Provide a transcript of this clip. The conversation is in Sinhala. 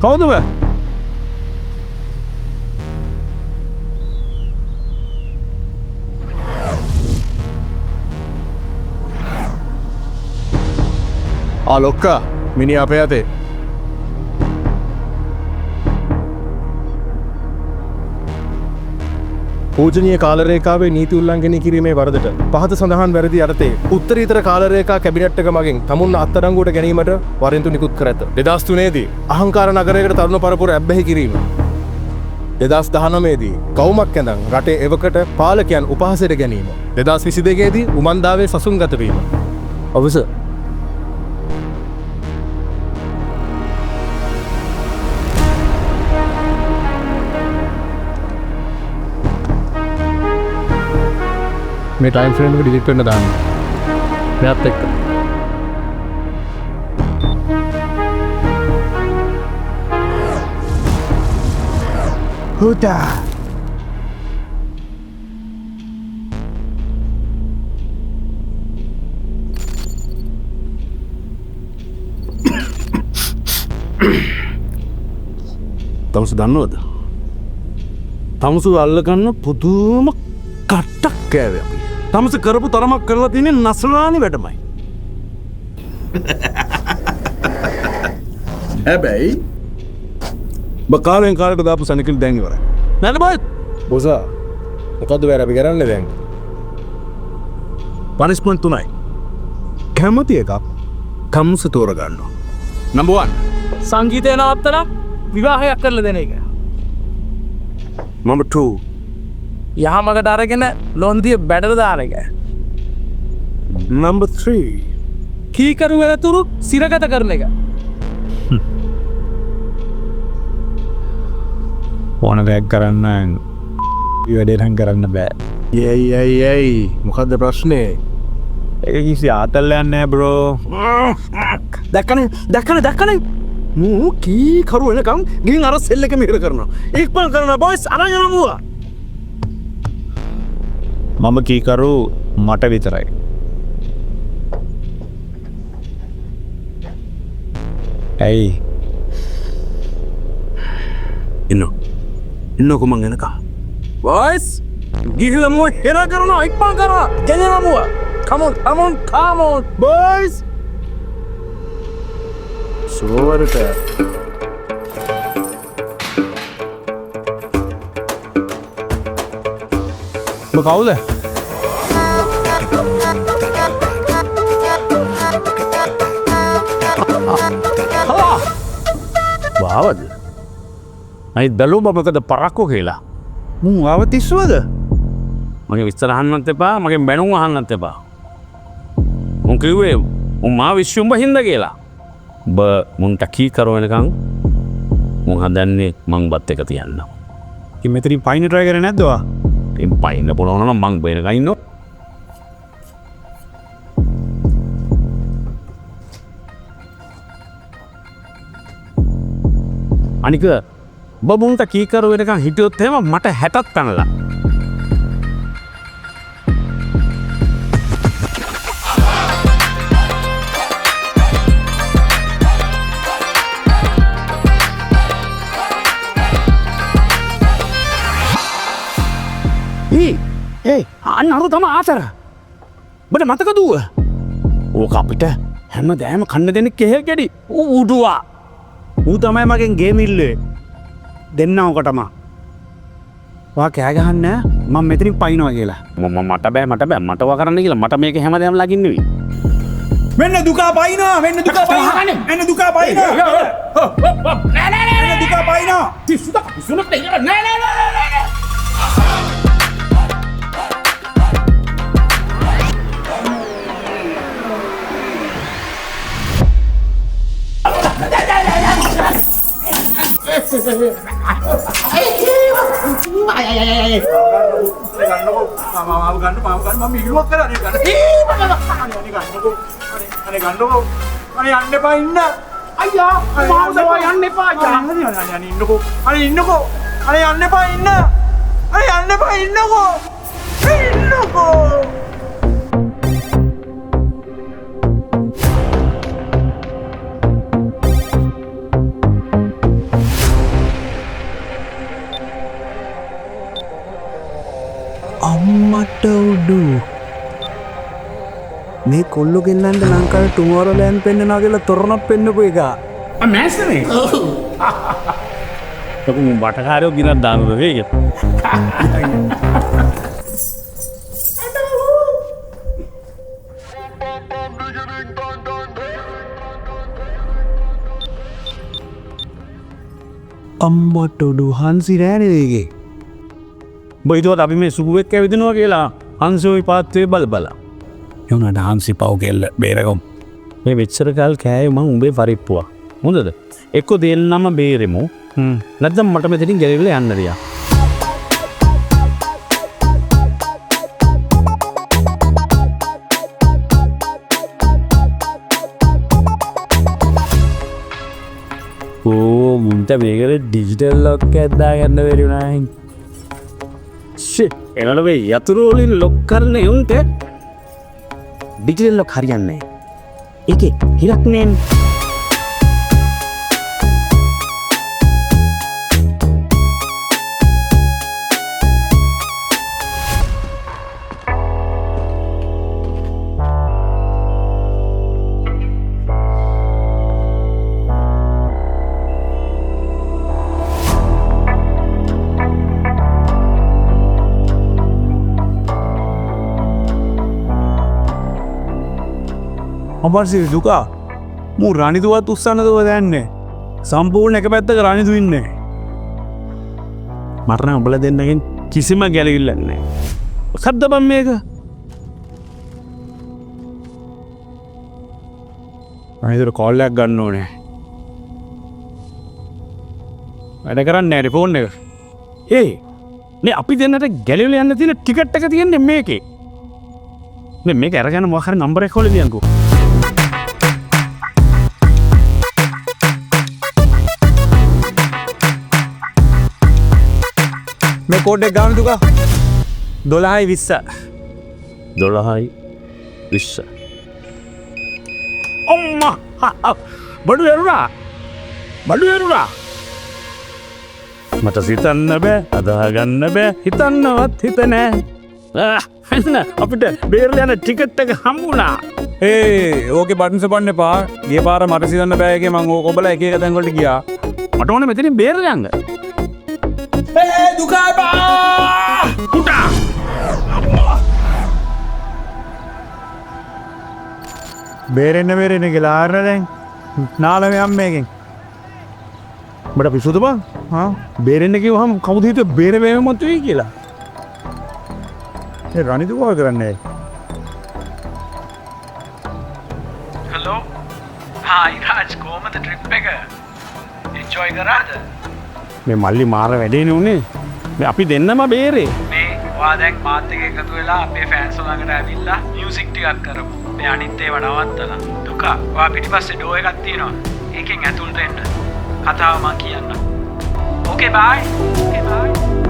කවුද ඔය? ලොක්කා මිනි අපේ අතේ. පූජනීය කාලරේඛාවේ නීති උල්ලංඝනය කිරීමේ වරදට පහත සඳහන් වැරදි යටතේ උත්තරීතර කාලරේඛා කැබිනට් එක මගින් තමුන් අත්අඩංගුවට ගැනීමට වරෙන්තු නිකුත් කර ඇත. 2003 දී අහංකාර නගරයකට තරුණ පරපුර ඇබ්බැහි කිරීම. 2019 දී කවුමක් ඇඳන් රටේ එවකට පාලකයන් උපහාසයට ගැනීම. 2022 දී උමන්දාවේ සසුන්ගත වීම. ඔව්සර්. මේ ටයිම් ෆ්‍රේම් එක ඩිලීට් වෙන්න දාන්න. මෙයාත් එක්ක. හුදා. තමසු දන්නවද? තමසු අල්ලගන්න පුදුම කට්ටක් කෑවේ අපි. තමස කරපු තරමක් කරලා තියෙන්නේ නසලානි වැඩමයි. හැබැයි බකාලෙන් කාලට දාපු සනිකල් දැන් ඉවරයි. නේද බයි? බොසා මොකද්ද වැර අපි කරන්නේ දැන්? පනිෂ්මන්ට් තුනයි. කැමති එකක් කම්ස තෝරගන්නවා. නම්බර් 1 සංගීතය නවත්තලා විවාහයක් කරලා දෙන එක. නම්බර් 2 යහමකට අරගෙන ලොන්දිය බැඩර දාන එක. නම්බර් 3 කීකරු වෙනතුරු සිරගත කරන එක. ඕන දෙයක් කරන්න වැඩේටන් කරන්න බෑ. යයි මොකක්ද ප්‍රශ්නේ? ඒක කිසි ආතල්ලයක් නෑ බ්‍රෝ. දැක්කනේ මූ කී කරු වෙනකම් ගිහින් අර සෙල් එක මිහිර කරනවා. ඉක්මන් කරනවා බොයිස් අරන් යනවා. මම කීකරු මට විතරයි. ඇයි ඉන්නකො මං එනකම්. බොයිස් ගිහිල්ලා මූ හෙර කරනවා ඉක්මන් කරනවා. ගෙනියනවා මූ. come on boys. සෝවරට කවුද? බාවද? අයිත් බැලුම මොකද පරක්කෝ කියලා. මුන් ආව තිස්සුවද? මගේ විස්තර අහන්නත් එපා, මගේ බැනුම් අහන්නත් එපා. මුන් කිව්වේ උන් මා විශ්වුම්බ හින්දා කියලා. ඔබ මුන්ට කී කරු වෙනකන් මුන් හදන්නේ මං බත් එක තියන්න. ඉතින් මෙතනින් පයින් try කරේ නැද්ද ඔයා? ඉතින් පයින්න පුළුවන් නම් මං බේරගෙන ඉන්නෝ. අනික ඔබ මුන්ට කී කරු වෙනකන් හිටියොත් එහෙම මට 60ක් පැනලා. අන්න අරු තම ආතර බට මතක දුව ඕක අපිට හැම දෑම කන්න දෙනෙක් කෙහෙල් ගැඩි උඩුවා ඌ තමයි මගෙන් ගේමිල්ලේ දෙන්නවකටම වා කෑගහන්න මම මෙතනින් පයින්නවා කියලා මට බෑ මට වා කරන්න කියලා මට මේක හැමදේම ලගින්නෙවි මෙන්න දුකා පයින්නවා මෙන්න දුකා පයින්නවා මෙන්න දුකා පයින්නවා නෑ දුකා පයින්නවා තිස්සුනක් නෑ අම්මට උඩු මේ කොල්ලු ගෙන්නන්ට ලංකාව ටුමෝරෝලෑන්ඩ් පෙන්වනවා කියලා තොරණක් පෙන්නපු එක. මෑස්නේ ලොකු බටකාරයෝ ගිනක් දානුද වේග. අම්මට උඩු හන්සි රෑනේගේ බයිතුවත් අපි මේ සුපුවෙක් ඇවිදිනවා කියලා හන්සෝයි පාත්වේ බල බලා එවනට හන්සි පව් කෙල්ල බේරකොම් මේ වෙච්චරකල් කෑය මං උඹේ පරිප්පුවා හොඳද එක්කො දෙන්නම බේරෙමු නැත්නම් මට මෙතනින් ගැලවිලා යන්න දියා. ඕ මුන්ට මේකට ඩිජිටල් ලොක් ඇද්දා ගන්න බැරි වුණා. ෂිට් එනකොට මේ යතුරු වලින් ලොක් කරන උන්ට ඩිජිටල් ලොක් හරියන්නේ නැහැ. ඒකේ හිරක් නෑනේ. අමර්සි දුකා මූ රනිදුවත් උත්සන්නදව දැන්නේ සම්පූර්ණ එක පැත්තක රනිදු ඉන්නේ මරණ ඔබල දෙන්නගෙන් කිසිම ගැලවිල්ලන්නේ සද්ද බම් මේක අනිදුර කොල්ලයක් ගන්න ඕනේ වැඩ කරන්න නෑ ෆෝන් එක මේ අපි දෙන්නට ගැලවිල යන්න තියෙන ටිකට් එක තියෙන්නේ මේකේ මේක අරගෙන මොකක් හරි නම්බර් එක හොලේ දියන්කෝ මේ කෝඩ් එක ගාන දුකා 12:20 අම්මා බඩු එරුණා මට සිතන්න බෑ අදා ගන්න බෑ හිතන්නවත් හිත නෑ එන්න අපිට බේරලා යන ටිකට් එක හම්බුණා ඕකේ බටන්ස් බන්න එපා ගිය පාර මට සිතන්න බෑ එකේ මං ඕක ඔබලා එක එක තැන් වලට ගියා මට ඕනේ මෙතනින් බේරලා යන්න දුකා බා පුටා බේරෙන්න කියලා ආරන දැන් නාලම යම්මේකින් මට පිසුද බං බේරෙන්න කිව්වහම කවුද හිතුවේ බේරෙවෙම මතුවේ කියලා ඒ රනිදු කෝල් කරන්නේ හලෝ හායි රාජ් කොහමද ට්‍රිප් එක එන්ජොයි කරාද මේ මල්ලි මාර වැඩේනේ උනේ මේ අපි දෙන්නම බේරේ මේ ඔයා දැන් මාත් එක්ක එකතු වෙලා අපේ ෆෑන්ස් ළඟට ඇවිල්ලා මියුසික් ටිකක් කරමු මේ අනිත් ඒවා නවත්තලා දුකා ඔයා පිටිපස්සේ ඩෝ එකක් තියෙනවා ඒකෙන් ඇතුළට එන්න කතාව මම කියන්නම් ඕකේ බයි